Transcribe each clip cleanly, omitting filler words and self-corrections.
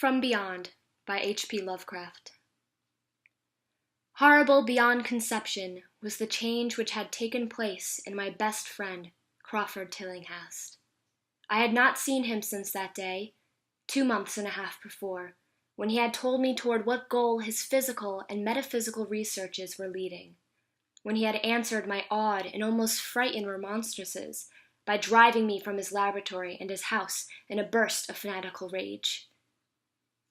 From Beyond by H.P. Lovecraft. Horrible beyond conception was the change which had taken place in my best friend, Crawford Tillinghast. I had not seen him since that day, 2 months and a half before, when he had told me toward what goal his physical and metaphysical researches were leading, when he had answered my awed and almost frightened remonstrances by driving me from his laboratory and his house in a burst of fanatical rage.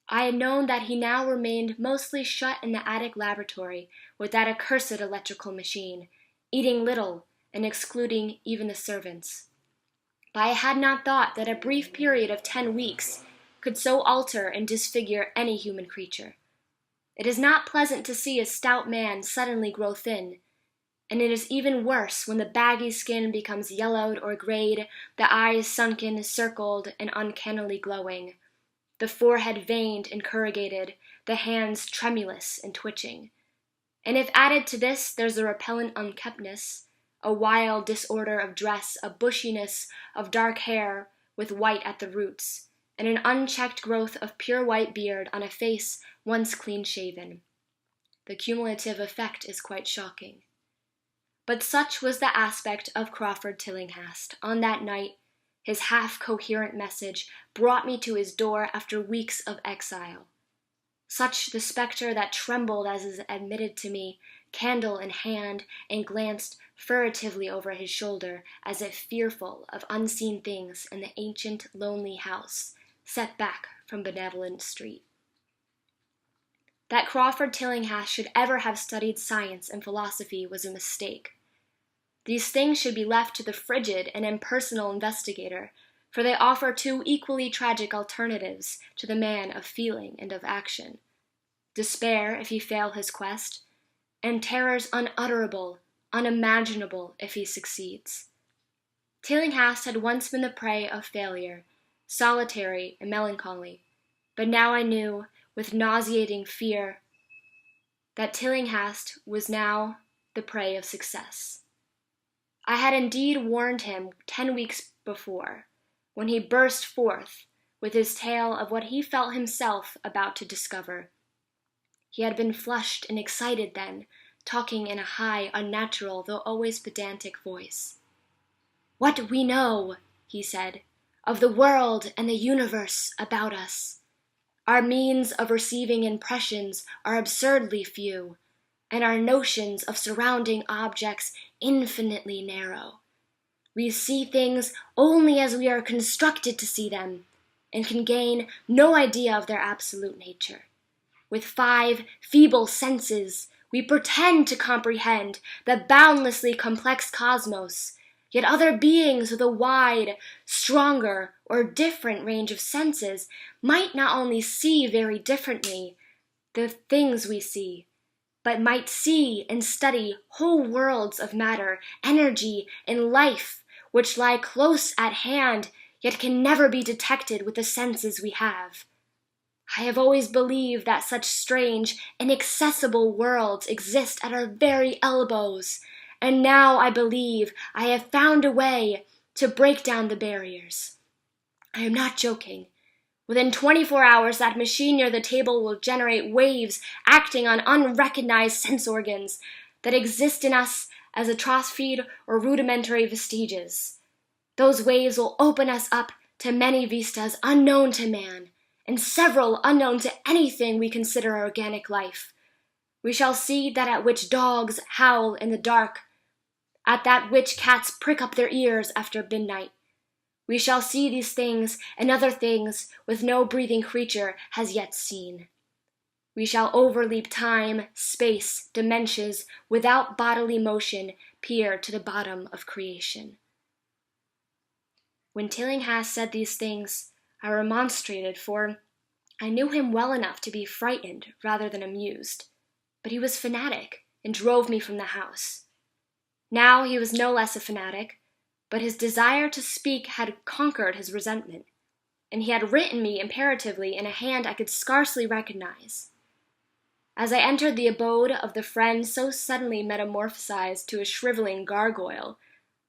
I had known that he now remained mostly shut in the attic laboratory with that accursed electrical machine, eating little and excluding even the servants. But I had not thought that a brief period of 10 weeks could so alter and disfigure any human creature. It is not pleasant to see a stout man suddenly grow thin, and it is even worse when the baggy skin becomes yellowed or grayed, the eyes sunken, circled, and uncannily glowing, the forehead veined and corrugated, the hands tremulous and twitching. And if added to this there's a repellent unkemptness, a wild disorder of dress, a bushiness of dark hair with white at the roots, and an unchecked growth of pure white beard on a face once clean-shaven, the cumulative effect is quite shocking. But such was the aspect of Crawford Tillinghast on that night. His half-coherent message brought me to his door after weeks of exile. Such the spectre that trembled as it admitted to me, candle in hand, and glanced furtively over his shoulder as if fearful of unseen things in the ancient, lonely house, set back from Benevolent Street. That Crawford Tillinghast should ever have studied science and philosophy was a mistake. These things should be left to the frigid and impersonal investigator, for they offer 2 equally tragic alternatives to the man of feeling and of action: despair if he fail his quest, and terrors unutterable, unimaginable if he succeeds. Tillinghast had once been the prey of failure, solitary and melancholy, but now I knew, with nauseating fear, that Tillinghast was now the prey of success. I had indeed warned him 10 weeks before, when he burst forth with his tale of what he felt himself about to discover. He had been flushed and excited then, talking in a high, unnatural, though always pedantic voice. "What we know," he said, "of the world and the universe about us. Our means of receiving impressions are absurdly few, and our notions of surrounding objects infinitely narrow. We see things only as we are constructed to see them, and can gain no idea of their absolute nature. With 5 feeble senses, we pretend to comprehend the boundlessly complex cosmos, yet other beings with a wide, stronger, or different range of senses might not only see very differently the things we see, but might see and study whole worlds of matter, energy, and life, which lie close at hand, yet can never be detected with the senses we have. I have always believed that such strange, inaccessible worlds exist at our very elbows, and now I believe I have found a way to break down the barriers. I am not joking. Within 24 hours, that machine near the table will generate waves acting on unrecognized sense organs that exist in us as atrophied or rudimentary vestiges. Those waves will open us up to many vistas unknown to man, and several unknown to anything we consider organic life. We shall see that at which dogs howl in the dark, at that which cats prick up their ears after midnight. We shall see these things and other things with no breathing creature has yet seen. We shall overleap time, space, dimensions, without bodily motion, peer to the bottom of creation. When Tillinghast said these things, I remonstrated, for I knew him well enough to be frightened rather than amused, but he was fanatic and drove me from the house. Now he was no less a fanatic, but his desire to speak had conquered his resentment, and he had written me imperatively in a hand I could scarcely recognize. As I entered the abode of the friend so suddenly metamorphosized to a shriveling gargoyle,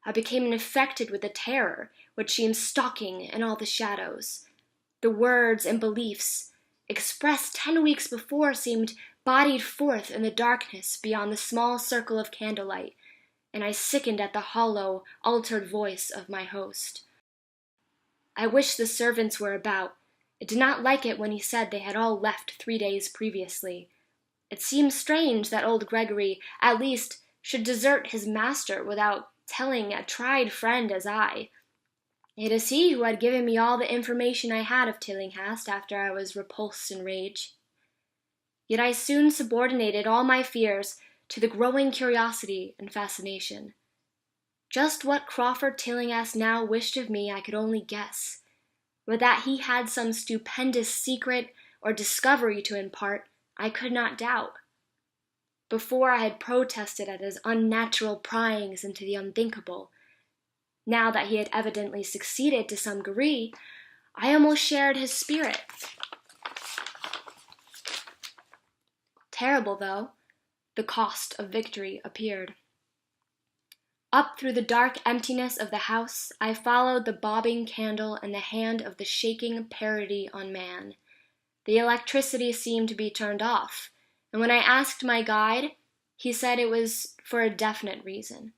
I became infected with the terror which seemed stalking in all the shadows. The words and beliefs, expressed 10 weeks before, seemed bodied forth in the darkness beyond the small circle of candlelight, and I sickened at the hollow, altered voice of my host. I wished the servants were about. I did not like it when he said they had all left 3 days previously. It seemed strange that old Gregory, at least, should desert his master without telling a tried friend as I. It is he who had given me all the information I had of Tillinghast after I was repulsed in rage. Yet I soon subordinated all my fears to the growing curiosity and fascination. Just what Crawford Tillinghast now wished of me I could only guess, but that he had some stupendous secret or discovery to impart, I could not doubt. Before I had protested at his unnatural pryings into the unthinkable. Now that he had evidently succeeded to some degree, I almost shared his spirit. Terrible, though, the cost of victory appeared. Up through the dark emptiness of the house, I followed the bobbing candle and the hand of the shaking parody on man. The electricity seemed to be turned off, and when I asked my guide, he said it was for a definite reason.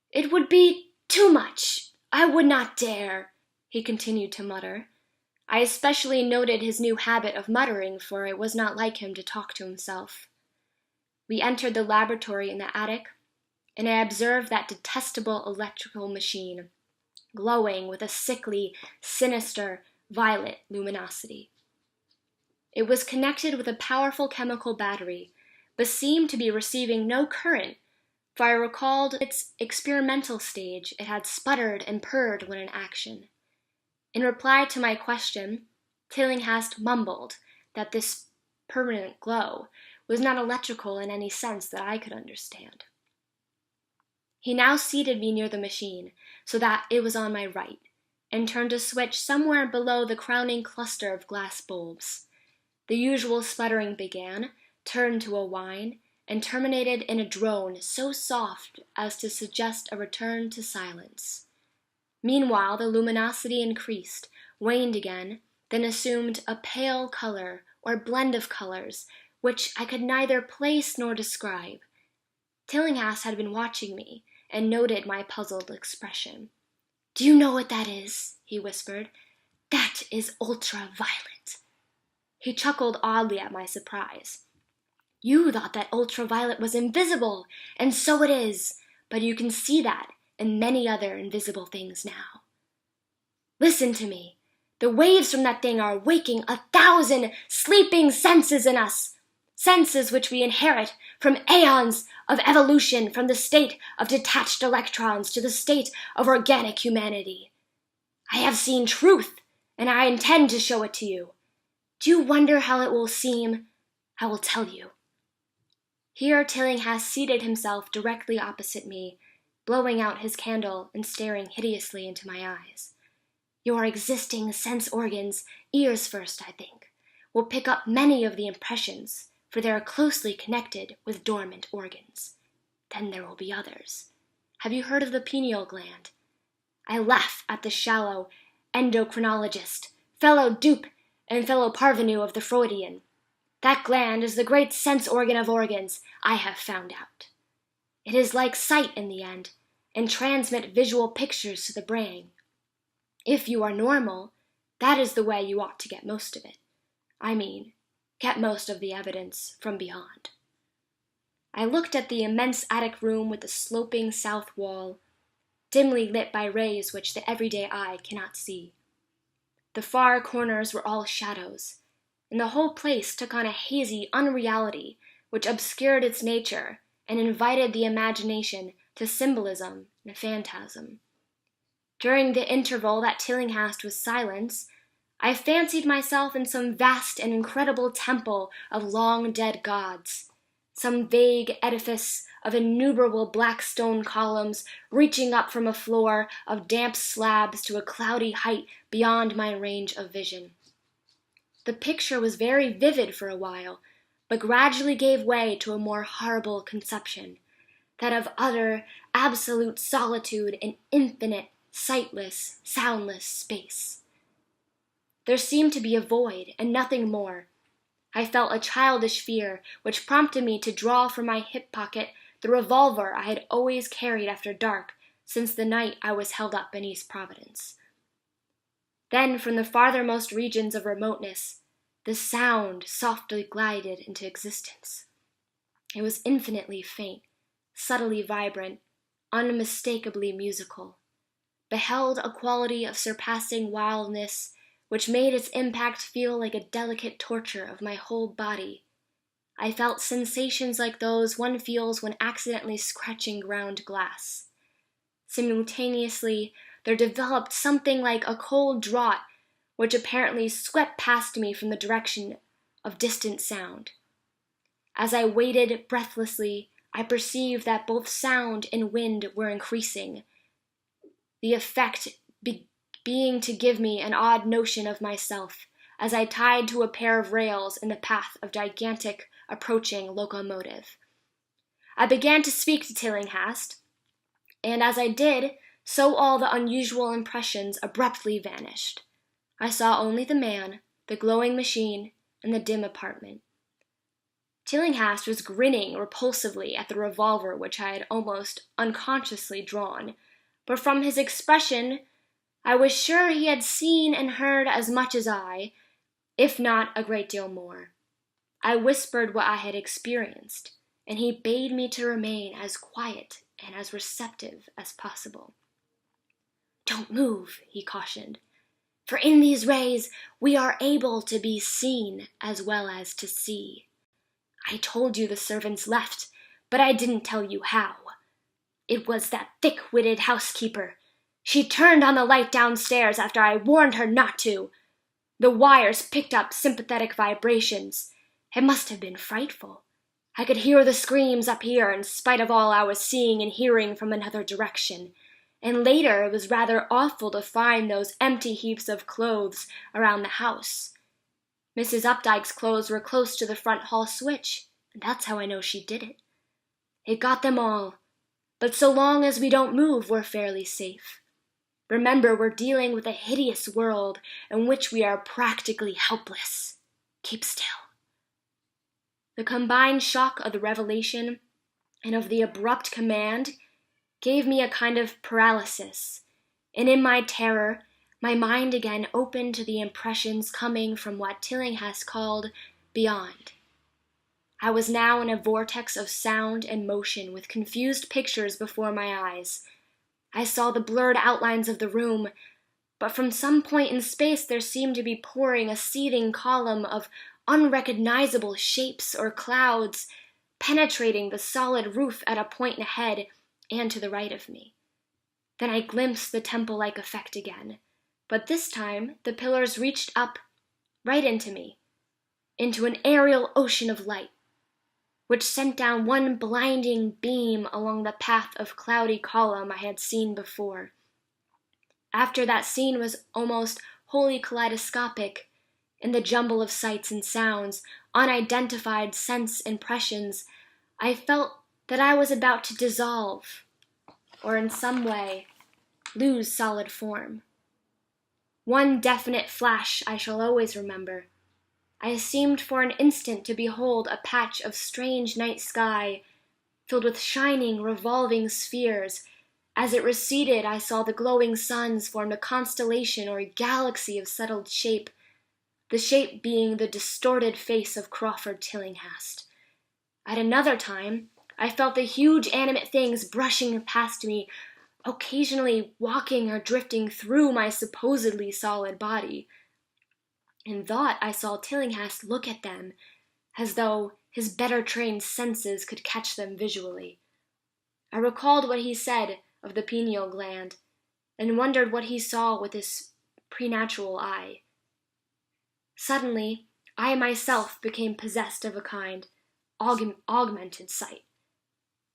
"It would be too much. I would not dare," he continued to mutter. I especially noted his new habit of muttering, for it was not like him to talk to himself. We entered the laboratory in the attic, and I observed that detestable electrical machine, glowing with a sickly, sinister, violet luminosity. It was connected with a powerful chemical battery, but seemed to be receiving no current, for I recalled its experimental stage. It had sputtered and purred when in action. In reply to my question, Tillinghast mumbled that this permanent glow was not electrical in any sense that I could understand. He now seated me near the machine, so that it was on my right, and turned a switch somewhere below the crowning cluster of glass bulbs. The usual sputtering began, turned to a whine, and terminated in a drone so soft as to suggest a return to silence. Meanwhile, the luminosity increased, waned again, then assumed a pale color or blend of colors, which I could neither place nor describe. Tillinghast had been watching me, and noted my puzzled expression. "Do you know what that is?" he whispered. "That is ultraviolet." He chuckled oddly at my surprise. "You thought that ultraviolet was invisible, and so it is, but you can see that and many other invisible things now. Listen to me. The waves from that thing are waking 1,000 sleeping senses in us, senses which we inherit from aeons of evolution, from the state of detached electrons to the state of organic humanity. I have seen truth, and I intend to show it to you. Do you wonder how it will seem? I will tell you." Here Tillinghast seated himself directly opposite me, blowing out his candle and staring hideously into my eyes. "Your existing sense organs, ears first, I think, will pick up many of the impressions, for they are closely connected with dormant organs. Then there will be others. Have you heard of the pineal gland? I laugh at the shallow endocrinologist, fellow dupe and fellow parvenu of the Freudian. That gland is the great sense organ of organs, I have found out. It is like sight in the end, and transmit visual pictures to the brain. If you are normal, that is the way you ought to get most of it. I mean, get most of the evidence from beyond." I looked at the immense attic room with the sloping south wall, dimly lit by rays which the everyday eye cannot see. The far corners were all shadows, and the whole place took on a hazy unreality which obscured its nature and invited the imagination to symbolism and phantasm. During the interval that Tillinghast was silent, I fancied myself in some vast and incredible temple of long-dead gods, some vague edifice of innumerable black stone columns reaching up from a floor of damp slabs to a cloudy height beyond my range of vision. The picture was very vivid for a while, but gradually gave way to a more horrible conception, that of utter, absolute solitude in infinite, sightless, soundless space. There seemed to be a void, and nothing more. I felt a childish fear, which prompted me to draw from my hip pocket the revolver I had always carried after dark since the night I was held up in East Providence. Then, from the farthermost regions of remoteness, the sound softly glided into existence. It was infinitely faint, subtly vibrant, unmistakably musical, beheld a quality of surpassing wildness which made its impact feel like a delicate torture of my whole body. I felt sensations like those one feels when accidentally scratching ground glass. Simultaneously, there developed something like a cold draught which apparently swept past me from the direction of distant sound. As I waited breathlessly, I perceived that both sound and wind were increasing, the effect being to give me an odd notion of myself, as I tied to a pair of rails in the path of gigantic approaching locomotive. I began to speak to Tillinghast, and as I did, so all the unusual impressions abruptly vanished. I saw only the man, the glowing machine, and the dim apartment. Tillinghast was grinning repulsively at the revolver which I had almost unconsciously drawn, but from his expression I was sure he had seen and heard as much as I, if not a great deal more. I whispered what I had experienced, and he bade me to remain as quiet and as receptive as possible. "Don't move," he cautioned, "for in these rays we are able to be seen as well as to see. I told you the servants left, but I didn't tell you how. It was that thick-witted housekeeper. She turned on the light downstairs after I warned her not to. The wires picked up sympathetic vibrations. It must have been frightful. I could hear the screams up here in spite of all I was seeing and hearing from another direction. And later it was rather awful to find those empty heaps of clothes around the house. Mrs. Updike's clothes were close to the front hall switch, and that's how I know she did it. It got them all, but so long as we don't move, we're fairly safe. Remember, we're dealing with a hideous world in which we are practically helpless. Keep still." The combined shock of the revelation and of the abrupt command gave me a kind of paralysis, and in my terror, my mind again opened to the impressions coming from what Tillinghast called beyond. I was now in a vortex of sound and motion with confused pictures before my eyes. I saw the blurred outlines of the room, but from some point in space there seemed to be pouring a seething column of unrecognizable shapes or clouds, penetrating the solid roof at a point ahead and to the right of me. Then I glimpsed the temple-like effect again, but this time the pillars reached up right into me, into an aerial ocean of light, which sent down one blinding beam along the path of cloudy column I had seen before. After that scene was almost wholly kaleidoscopic, in the jumble of sights and sounds, unidentified sense impressions, I felt that I was about to dissolve, or in some way lose solid form. One definite flash I shall always remember. I seemed for an instant to behold a patch of strange night sky, filled with shining, revolving spheres. As it receded, I saw the glowing suns form a constellation or a galaxy of settled shape, the shape being the distorted face of Crawford Tillinghast. At another time, I felt the huge animate things brushing past me, occasionally walking or drifting through my supposedly solid body, and thought I saw Tillinghast look at them as though his better trained senses could catch them visually. I recalled what he said of the pineal gland, and wondered what he saw with his preternatural eye. Suddenly, I myself became possessed of a kind, augmented sight.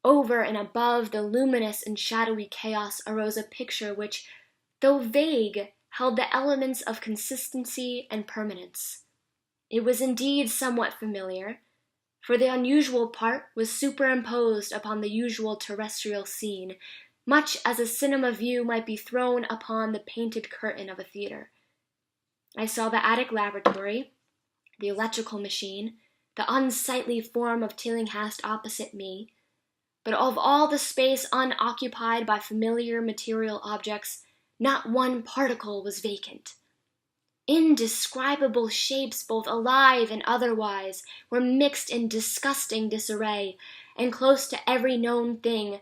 Over and above the luminous and shadowy chaos arose a picture which, though vague, held the elements of consistency and permanence. It was indeed somewhat familiar, for the unusual part was superimposed upon the usual terrestrial scene, much as a cinema view might be thrown upon the painted curtain of a theater. I saw the attic laboratory, the electrical machine, the unsightly form of Tillinghast opposite me, but of all the space unoccupied by familiar material objects, not one particle was vacant. Indescribable shapes, both alive and otherwise, were mixed in disgusting disarray, and close to every known thing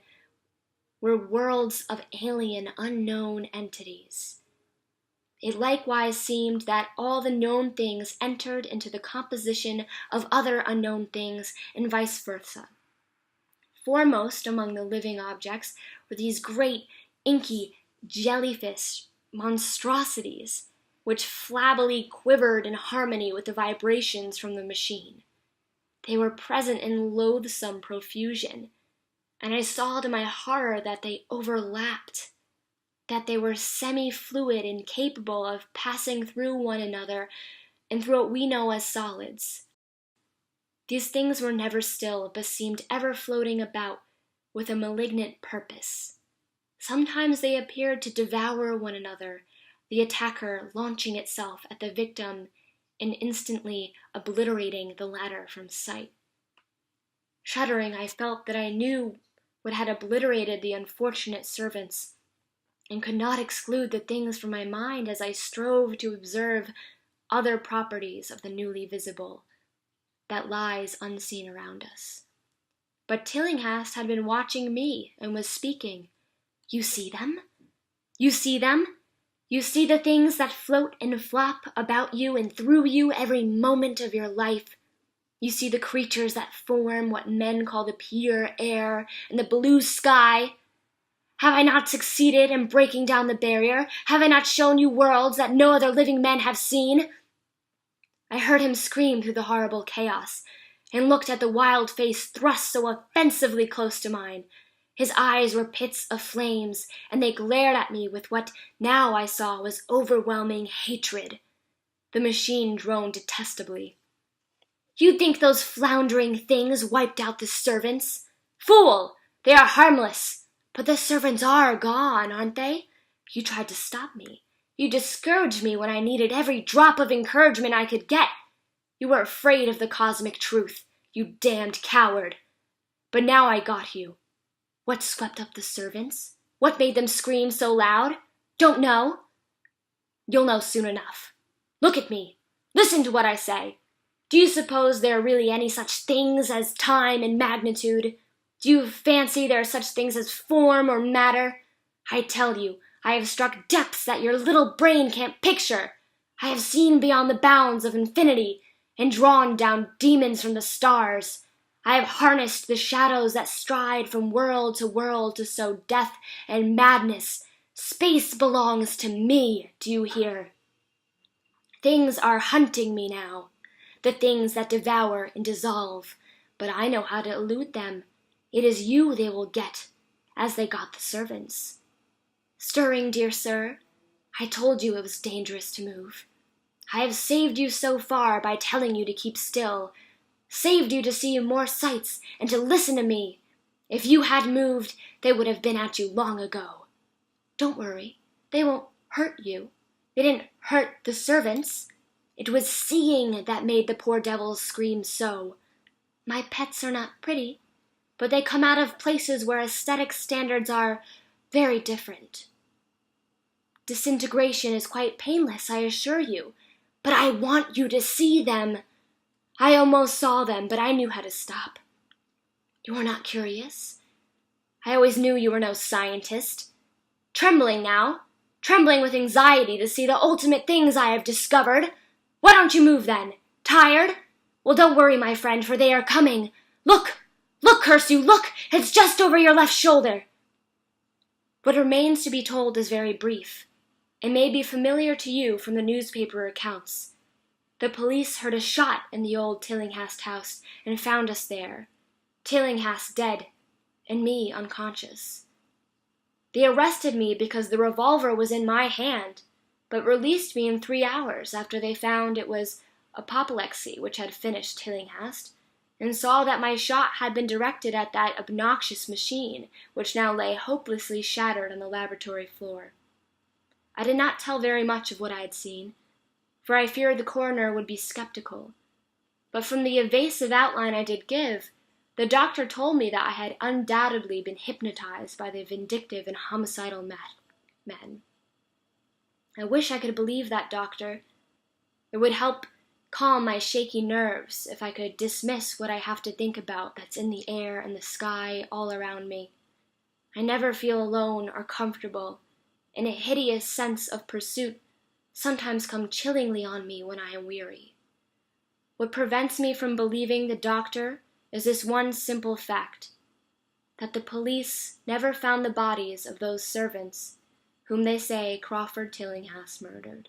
were worlds of alien, unknown entities. It likewise seemed that all the known things entered into the composition of other unknown things, and vice versa. Foremost among the living objects were these great, inky, jellyfish monstrosities, which flabbily quivered in harmony with the vibrations from the machine. They were present in loathsome profusion, and I saw to my horror that they overlapped, that they were semi-fluid and capable of passing through one another and through what we know as solids. These things were never still, but seemed ever floating about with a malignant purpose. Sometimes they appeared to devour one another, the attacker launching itself at the victim and instantly obliterating the latter from sight. Shuddering, I felt that I knew what had obliterated the unfortunate servants, and could not exclude the things from my mind as I strove to observe other properties of the newly visible that lies unseen around us. But Tillinghast had been watching me and was speaking. "You see them? You see them? You see the things that float and flop about you and through you every moment of your life. You see the creatures that form what men call the pure air and the blue sky. Have I not succeeded in breaking down the barrier? Have I not shown you worlds that no other living men have seen?" I heard him scream through the horrible chaos, and looked at the wild face thrust so offensively close to mine. His eyes were pits of flames, and they glared at me with what now I saw was overwhelming hatred. The machine droned detestably. "You think those floundering things wiped out the servants? Fool! They are harmless. But the servants are gone, aren't they? You tried to stop me. You discouraged me when I needed every drop of encouragement I could get. You were afraid of the cosmic truth, you damned coward. But now I got you. What swept up the servants? What made them scream so loud? Don't know? You'll know soon enough. Look at me. Listen to what I say. Do you suppose there are really any such things as time and magnitude? Do you fancy there are such things as form or matter? I tell you, I have struck depths that your little brain can't picture. I have seen beyond the bounds of infinity and drawn down demons from the stars. I have harnessed the shadows that stride from world to sow death and madness. Space belongs to me, do you hear? Things are hunting me now, the things that devour and dissolve, but I know how to elude them. It is you they will get, as they got the servants. Stirring, dear sir, I told you it was dangerous to move. I have saved you so far by telling you to keep still, saved you to see more sights and to listen to me. If you had moved, they would have been at you long ago. Don't worry, they won't hurt you. They didn't hurt the servants. It was seeing that made the poor devils scream so. My pets are not pretty, but they come out of places where aesthetic standards are very different. Disintegration is quite painless, I assure you, but I want you to see them. I almost saw them, but I knew how to stop. You are not curious? I always knew you were no scientist. Trembling now, trembling with anxiety to see the ultimate things I have discovered. Why don't you move then? Tired? Well, don't worry, my friend, for they are coming. Look! Look, curse you, look! It's just over your left shoulder. What remains to be told is very brief, and may be familiar to you from the newspaper accounts. The police heard a shot in the old Tillinghast house and found us there, Tillinghast dead, and me unconscious. They arrested me because the revolver was in my hand, but released me in 3 hours after they found it was apoplexy which had finished Tillinghast, and saw that my shot had been directed at that obnoxious machine, which now lay hopelessly shattered on the laboratory floor. I did not tell very much of what I had seen, for I feared the coroner would be skeptical. But from the evasive outline I did give, the doctor told me that I had undoubtedly been hypnotized by the vindictive and homicidal men. I wish I could believe that doctor. It would help calm my shaky nerves if I could dismiss what I have to think about that's in the air and the sky all around me. I never feel alone or comfortable, and a hideous sense of pursuit sometimes comes chillingly on me when I am weary. What prevents me from believing the doctor is this one simple fact, that the police never found the bodies of those servants whom they say Crawford Tillinghast murdered.